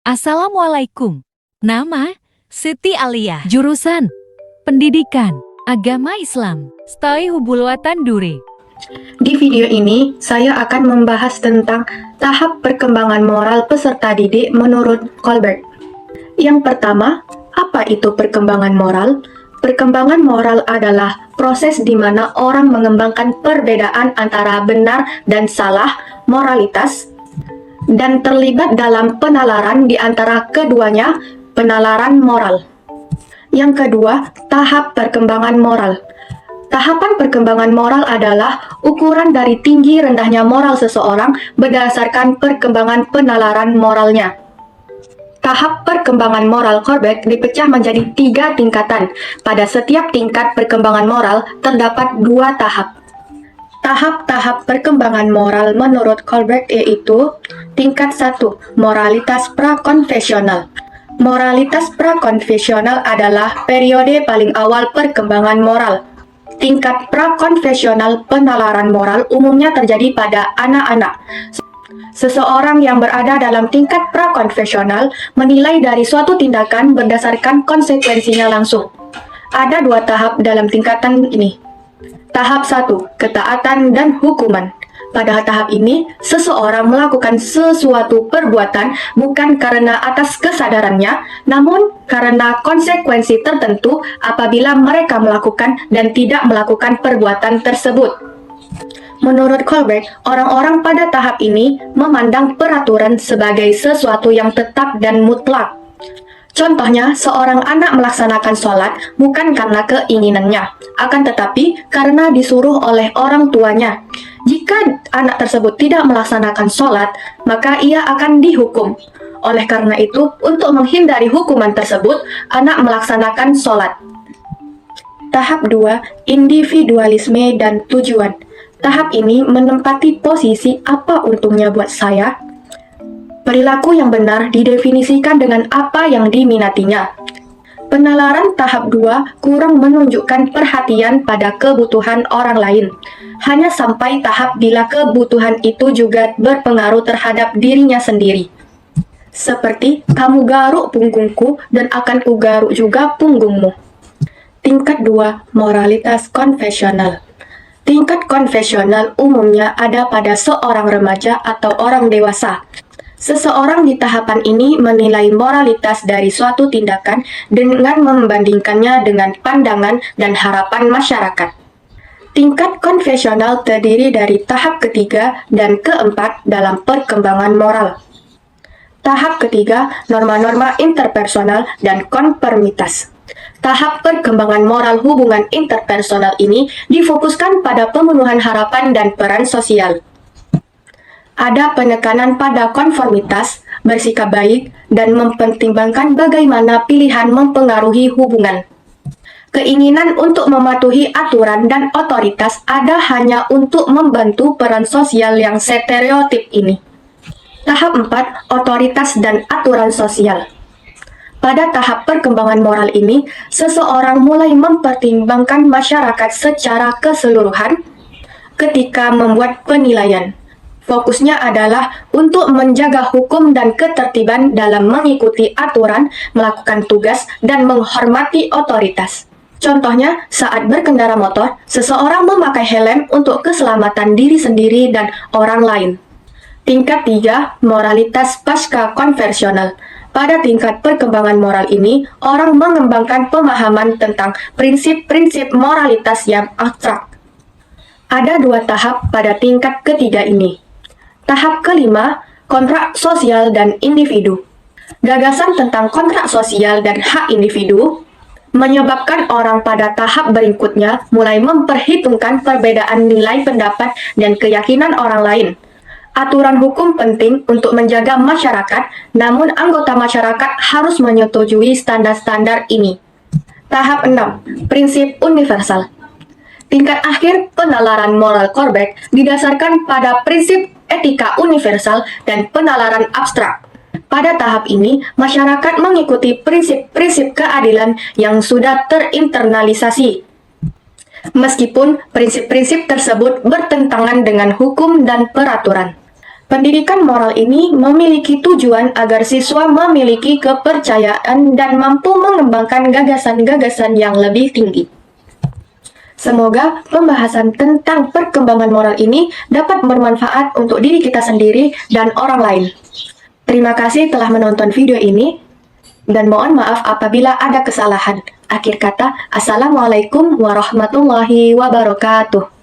Assalamualaikum. Nama, Siti Aliyah. Jurusan, Pendidikan, Agama Islam, Stay Hubulwatan Duri. Di video ini, saya akan membahas tentang tahap perkembangan moral peserta didik menurut Kohlberg. Yang pertama, apa itu perkembangan moral? Perkembangan moral adalah proses di mana orang mengembangkan perbedaan antara benar dan salah, moralitas, dan terlibat dalam penalaran di antara keduanya, penalaran moral. Yang kedua, tahap perkembangan moral. Tahapan perkembangan moral adalah ukuran dari tinggi rendahnya moral seseorang berdasarkan perkembangan penalaran moralnya. Tahap perkembangan moral Kohlberg dipecah menjadi 3 tingkatan. Pada setiap tingkat perkembangan moral terdapat 2 tahap. Tahap-tahap perkembangan moral menurut Kohlberg yaitu tingkat 1, moralitas prakonfesional. Moralitas prakonfesional adalah periode paling awal perkembangan moral. Tingkat prakonfesional penalaran moral umumnya terjadi pada anak-anak. Seseorang yang berada dalam tingkat prakonfesional menilai dari suatu tindakan berdasarkan konsekuensinya langsung. Ada 2 tahap dalam tingkatan ini. Tahap 1, ketaatan dan hukuman. Pada tahap ini, seseorang melakukan sesuatu perbuatan bukan karena atas kesadarannya, namun karena konsekuensi tertentu apabila mereka melakukan dan tidak melakukan perbuatan tersebut. Menurut Kohlberg, orang-orang pada tahap ini memandang peraturan sebagai sesuatu yang tetap dan mutlak. Contohnya, seorang anak melaksanakan sholat bukan karena keinginannya, akan tetapi karena disuruh oleh orang tuanya. Jika anak tersebut tidak melaksanakan sholat, maka ia akan dihukum. Oleh karena itu, untuk menghindari hukuman tersebut, anak melaksanakan sholat. Tahap 2, individualisme dan tujuan. Tahap ini menempati posisi apa untungnya buat saya? Perilaku yang benar didefinisikan dengan apa yang diminatinya. Penalaran tahap 2 kurang menunjukkan perhatian pada kebutuhan orang lain, hanya sampai tahap bila kebutuhan itu juga berpengaruh terhadap dirinya sendiri. Seperti, kamu garuk punggungku dan akan kugaruk juga punggungmu. Tingkat 2, moralitas konfesional. Tingkat konfesional umumnya ada pada seorang remaja atau orang dewasa. Seseorang di tahapan ini menilai moralitas dari suatu tindakan dengan membandingkannya dengan pandangan dan harapan masyarakat. Tingkat konfesional terdiri dari tahap ketiga dan keempat dalam perkembangan moral. Tahap ketiga, norma-norma interpersonal dan konformitas. Tahap perkembangan moral hubungan interpersonal ini difokuskan pada pemenuhan harapan dan peran sosial. Ada penekanan pada konformitas, bersikap baik, dan mempertimbangkan bagaimana pilihan mempengaruhi hubungan. Keinginan untuk mematuhi aturan dan otoritas ada hanya untuk membantu peran sosial yang stereotip ini. Tahap 4, otoritas dan aturan sosial. Pada tahap perkembangan moral ini, seseorang mulai mempertimbangkan masyarakat secara keseluruhan ketika membuat penilaian. Fokusnya adalah untuk menjaga hukum dan ketertiban dalam mengikuti aturan, melakukan tugas, dan menghormati otoritas. Contohnya, saat berkendara motor, seseorang memakai helm untuk keselamatan diri sendiri dan orang lain. Tingkat 3, moralitas pasca konversional. Pada tingkat perkembangan moral ini, orang mengembangkan pemahaman tentang prinsip-prinsip moralitas yang abstrak. Ada 2 tahap pada tingkat ketiga ini. Tahap kelima, kontrak sosial dan individu. Gagasan tentang kontrak sosial dan hak individu menyebabkan orang pada tahap berikutnya mulai memperhitungkan perbedaan nilai pendapat dan keyakinan orang lain. Aturan hukum penting untuk menjaga masyarakat, namun anggota masyarakat harus menyetujui standar-standar ini. Tahap 6, prinsip universal. Tingkat akhir penalaran moral Kohlberg didasarkan pada prinsip etika universal dan penalaran abstrak. Pada tahap ini, masyarakat mengikuti prinsip-prinsip keadilan yang sudah terinternalisasi. meskipun prinsip-prinsip tersebut bertentangan dengan hukum dan peraturan. Pendidikan moral ini memiliki tujuan agar siswa memiliki kepercayaan dan mampu mengembangkan gagasan-gagasan yang lebih tinggi. Semoga pembahasan tentang perkembangan moral ini dapat bermanfaat untuk diri kita sendiri dan orang lain. Terima kasih telah menonton video ini, dan mohon maaf apabila ada kesalahan. Akhir kata, Assalamualaikum warahmatullahi wabarakatuh.